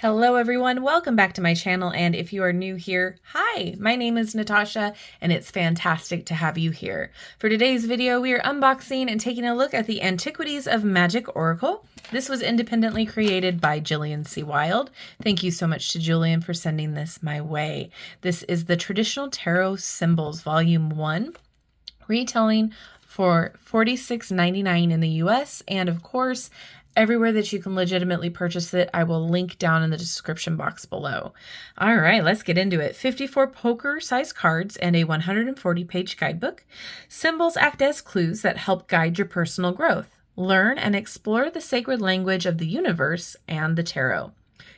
Hello everyone, welcome back to my channel, and if you are new here, hi, my name is Natasha and it's fantastic to have you here. For today's video, we are unboxing and taking a look at the Antiquities of Magick Oracle. This was independently created by Jillian C. Wilde. Thank you so much to Jillian for sending this my way. This is the Traditional Tarot Symbols Volume 1, retailing for $46.99 in the US, and of course, everywhere that you can legitimately purchase it, I will link down in the description box below. All right, let's get into it. 54 poker-sized cards and a 140-page guidebook. Symbols act as clues that help guide your personal growth. Learn and explore the sacred language of the universe and the tarot.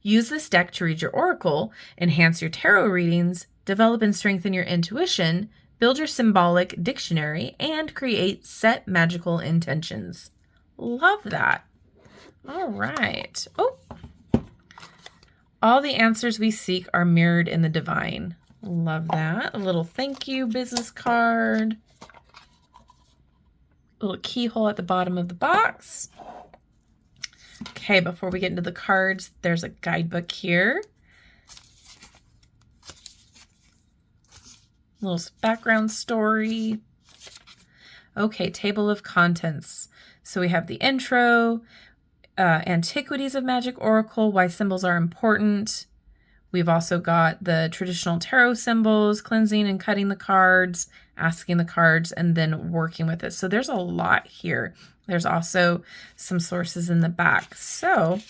Use this deck to read your oracle, enhance your tarot readings, develop and strengthen your intuition, build your symbolic dictionary, and create set magical intentions. Love that. All right. Oh, all the answers we seek are mirrored in the divine. Love that. A little thank you business card. A little keyhole at the bottom of the box. Okay, before we get into the cards, there's a guidebook here. A little background story. Okay, table of contents. So we have the intro, Antiquities of Magick Oracle, why symbols are important. We've also got the traditional tarot symbols, cleansing and cutting the cards, asking the cards, and then working with it. So there's a lot here. There's also some sources in the back. So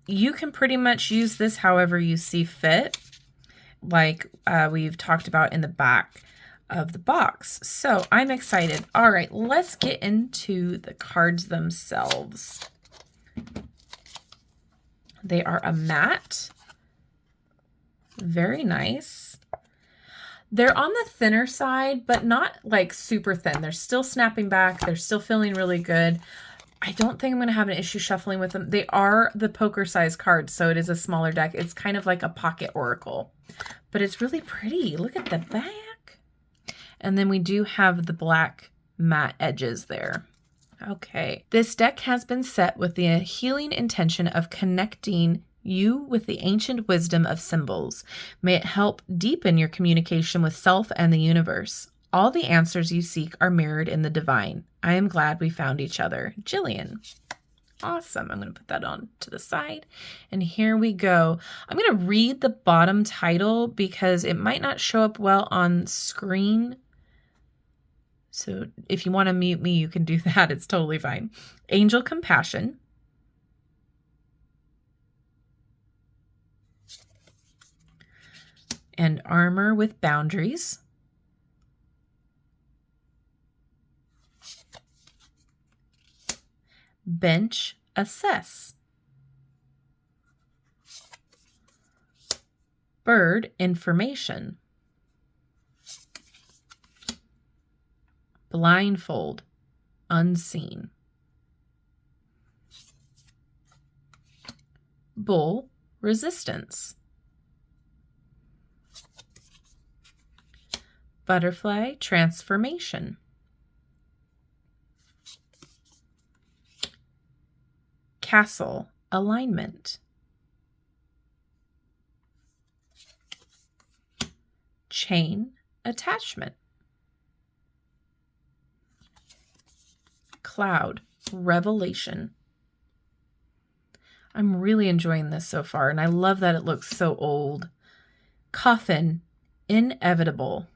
you can pretty much use this however you see fit, like we've talked about in the back of the box. So I'm excited. All right, let's get into the cards themselves. They are a matte. Very nice. They're on the thinner side, but not like super thin. They're still snapping back. They're still feeling really good. I don't think I'm going to have an issue shuffling with them. They are the poker size cards, so it is a smaller deck. It's kind of like a pocket oracle, but it's really pretty. Look at the back. And then we do have the black matte edges there. Okay, this deck has been set with the healing intention of connecting you with the ancient wisdom of symbols. May it help deepen your communication with self and the universe. All the answers you seek are mirrored in the divine. I am glad we found each other. Jillian. Awesome. I'm going to put that on to the side. And here we go. I'm going to read the bottom title because it might not show up well on screen. So if you want to mute me, you can do that. It's totally fine. Angel Compassion. And Armor with Boundaries. Bench Assess. Bird Information. Blindfold, Unseen. Bull, Resistance. Butterfly, Transformation. Castle, Alignment. Chain, Attachment. Cloud, Revelation. I'm really enjoying this so far, and I love that it looks so old. Coffin, Inevitable.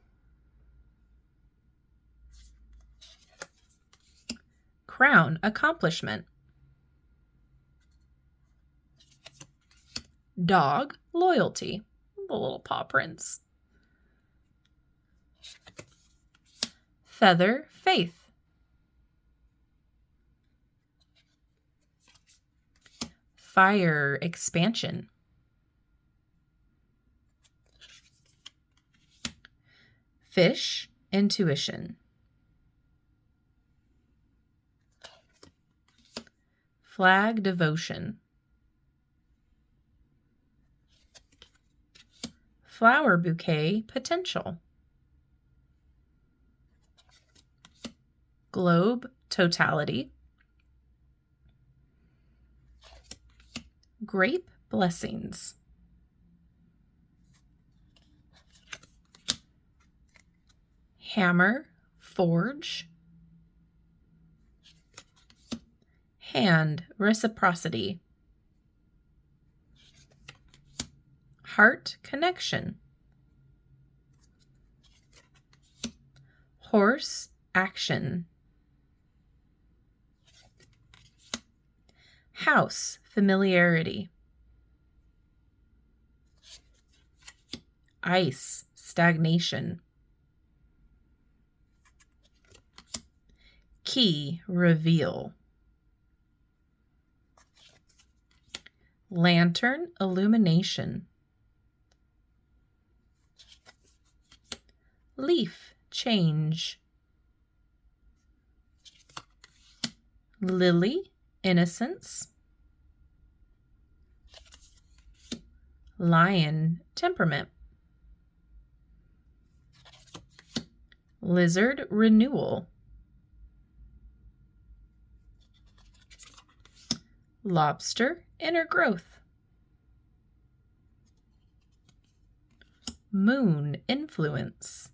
Crown, Accomplishment. Dog, Loyalty. The little paw prints. Feather, Faith. Fire, Expansion. Fish, Intuition. Flag, Devotion. Flower Bouquet, Potential. Globe, Totality. Grape, Blessings. Hammer, forge. Hand, reciprocity. Heart, connection. Horse, action. House, familiarity. Ice, stagnation. Key, reveal. Lantern, illumination. Leaf, change. Lily, innocence. Lion, temperament. Lizard, renewal. Lobster, inner growth. Moon, influence.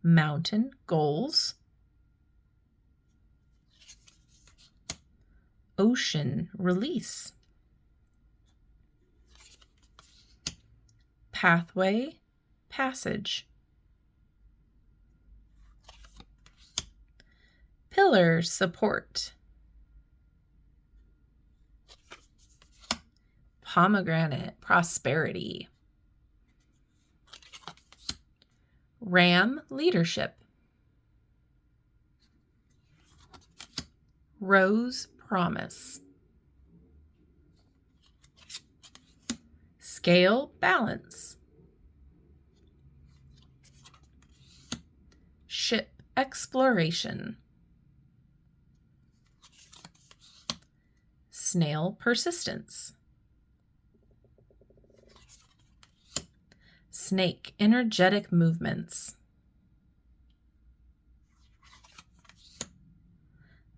Mountain, goals. Ocean, release. Pathway, passage. Pillar, support. Pomegranate, prosperity. Ram, leadership. Rose, promise. Scale, balance. Ship, exploration. Snail, persistence. Snake, energetic movements.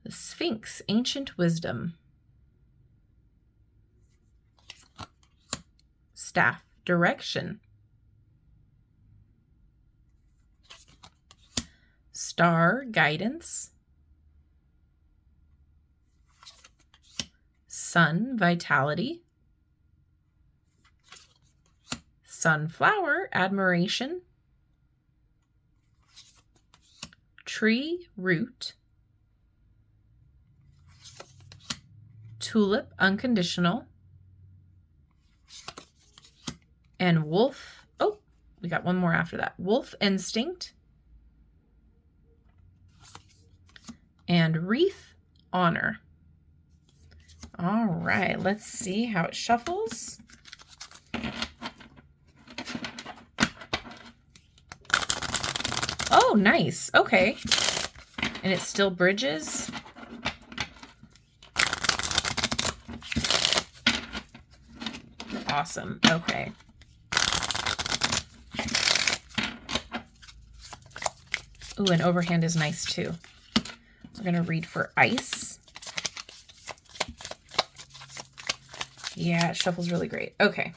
The Sphinx, ancient wisdom. Staff, direction. Star, guidance. Sun, vitality. Sunflower, admiration. Tree, root. Tulip, unconditional. And wolf, oh, we got one more after that. Wolf, instinct. And wreath, honor. All right, let's see how it shuffles. Oh, nice. Okay. And it still bridges. Awesome. Okay. Ooh, and overhand is nice too. We're going to read for ice. Yeah, it shuffles really great. Okay.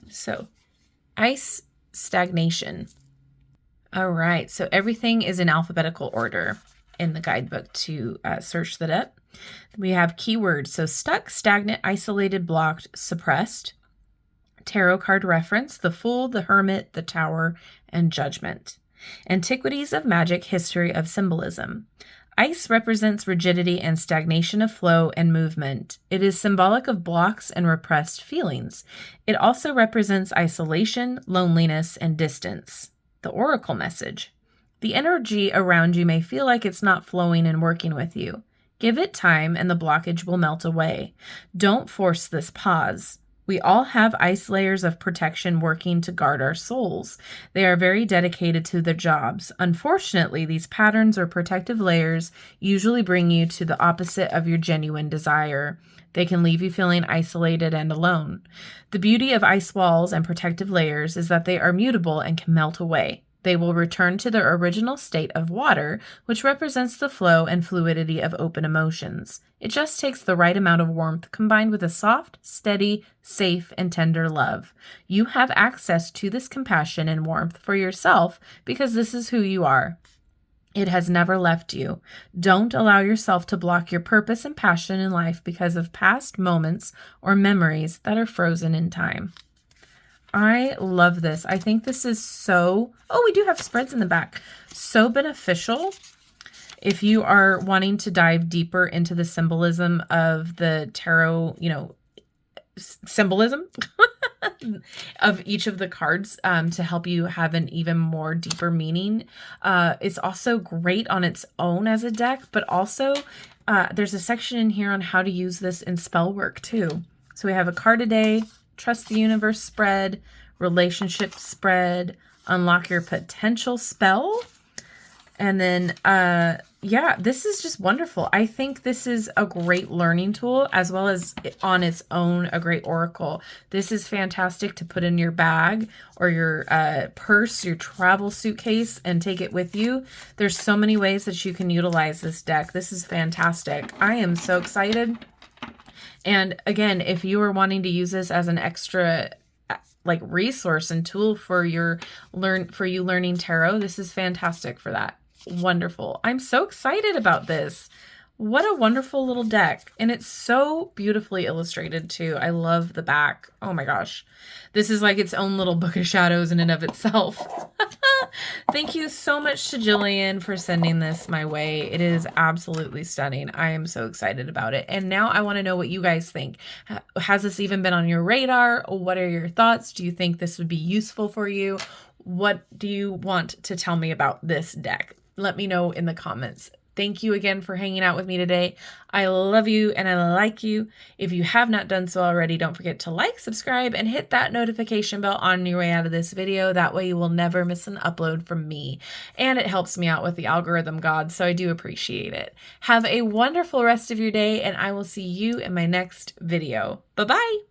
So, ice, stagnation. All right. So everything is in alphabetical order in the guidebook to search that up. We have keywords. So stuck, stagnant, isolated, blocked, suppressed. Tarot card reference, the Fool, the Hermit, the Tower, and Judgment. Antiquities of Magic, history of symbolism. Ice represents rigidity and stagnation of flow and movement. It is symbolic of blocks and repressed feelings. It also represents isolation, loneliness, and distance. The Oracle message. The energy around you may feel like it's not flowing and working with you. Give it time and the blockage will melt away. Don't force this pause. We all have ice layers of protection working to guard our souls. They are very dedicated to their jobs. Unfortunately, these patterns or protective layers usually bring you to the opposite of your genuine desire. They can leave you feeling isolated and alone. The beauty of ice walls and protective layers is that they are mutable and can melt away. They will return to their original state of water, which represents the flow and fluidity of open emotions. It just takes the right amount of warmth combined with a soft, steady, safe, and tender love. You have access to this compassion and warmth for yourself because this is who you are. It has never left you. Don't allow yourself to block your purpose and passion in life because of past moments or memories that are frozen in time. I love this. I think this is so, oh, we do have spreads in the back. So beneficial if you are wanting to dive deeper into the symbolism of the tarot, symbolism of each of the cards to help you have an even more deeper meaning. It's also great on its own as a deck, but also there's a section in here on how to use this in spell work too. So we have a card a day, Trust the Universe spread, Relationship spread, Unlock Your Potential spell. And then, yeah, this is just wonderful. I think this is a great learning tool as well as on its own a great oracle. This is fantastic to put in your bag or your purse, your travel suitcase, and take it with you. There's so many ways that you can utilize this deck. This is fantastic. I am so excited. And again, if you are wanting to use this as an extra resource and tool for you learning tarot, this is fantastic for that. Wonderful. I'm so excited about this. What a wonderful little deck. And it's so beautifully illustrated too. I love the back. Oh my gosh. This is like its own little book of shadows in and of itself. Thank you so much to Jillian for sending this my way. It is absolutely stunning. I am so excited about it. And now I want to know what you guys think. Has this even been on your radar? What are your thoughts? Do you think this would be useful for you? What do you want to tell me about this deck? Let me know in the comments. Thank you again for hanging out with me today. I love you and I like you. If you have not done so already, don't forget to like, subscribe, and hit that notification bell on your way out of this video. That way you will never miss an upload from me. And it helps me out with the algorithm gods, so I do appreciate it. Have a wonderful rest of your day, and I will see you in my next video. Bye-bye.